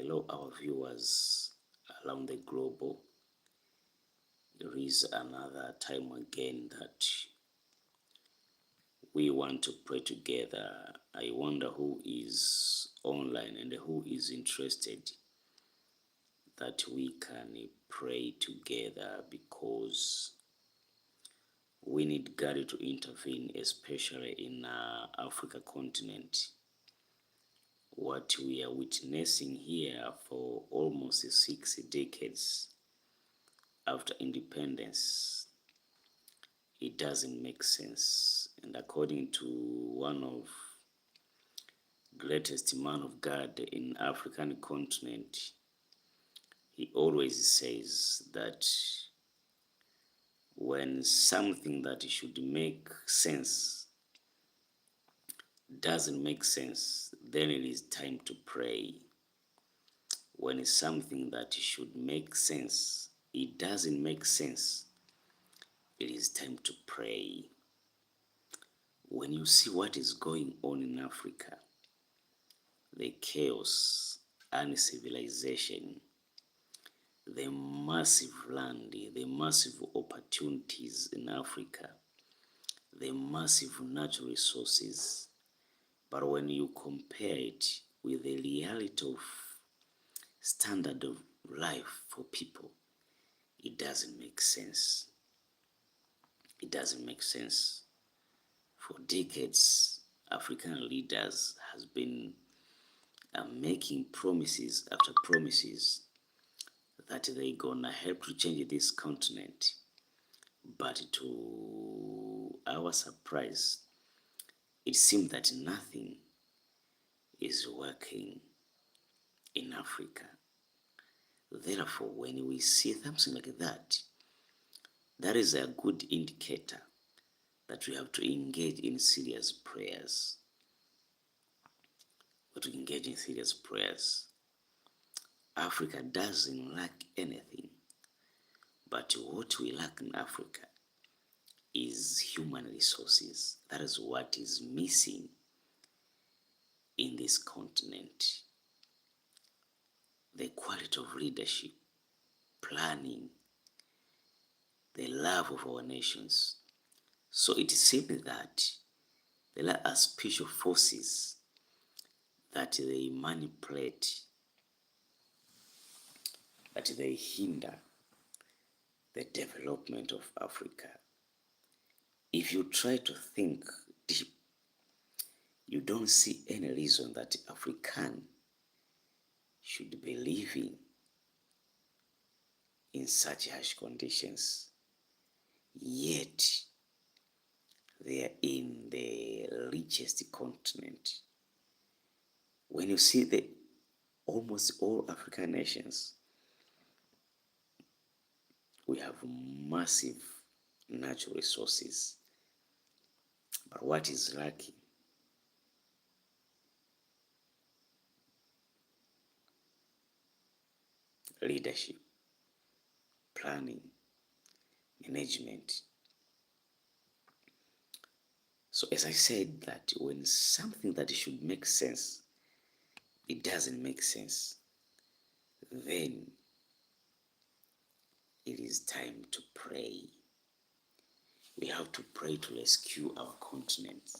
Hello, our viewers around the globe. There is another time again that we want to pray together. I wonder who is online and who is interested that we can pray together, because we need God to intervene, especially in Africa continent. What we are witnessing here for almost 6 decades after independence, it doesn't make sense. And according to one of greatest man of God in African continent, he always says that when something that should make sense doesn't make sense, then it is time to pray. When something that should make sense, it doesn't make sense, it is time to pray. When you see what is going on in Africa, the chaos, uncivilization, the massive land, the massive opportunities in Africa, the massive natural resources. But when you compare it with the reality of standard of life for people, it doesn't make sense. It doesn't make sense. For decades, African leaders has been making promises after promises that they're gonna help to change this continent. But to our surprise, it seems that nothing is working in Africa. Therefore, when we see something like that, that is a good indicator that we have to engage in serious prayers. To engage in serious prayers. Africa doesn't lack anything, but what we lack in Africa is human resources. That is what is missing in this continent. The quality of leadership, planning, the love of our nations. So it is simply that there are special forces that they manipulate, that they hinder the development of Africa. If you try to think deep, you don't see any reason that African should be living in such harsh conditions. Yet, they are in the richest continent. When you see the almost all African nations, we have massive natural resources. But what is lacking? Leadership, planning, management. So as I said, that when something that should make sense, it doesn't make sense, then it is time to pray. We have to pray to rescue our continent.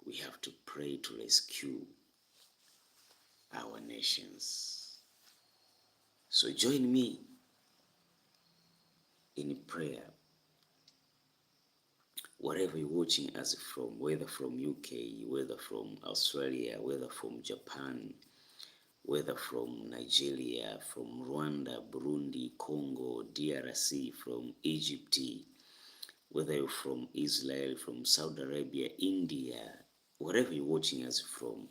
We have to pray to rescue our nations. So join me in prayer. Wherever you're watching us from, whether from UK, whether from Australia, whether from Japan, whether from Nigeria, from Rwanda, Burundi, Congo, DRC, from Egypt, whether you're from Israel, from Saudi Arabia, India, wherever you're watching us from,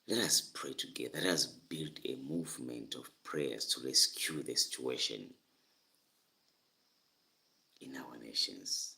let us pray together. Let us build a movement of prayers to rescue the situation in our nations.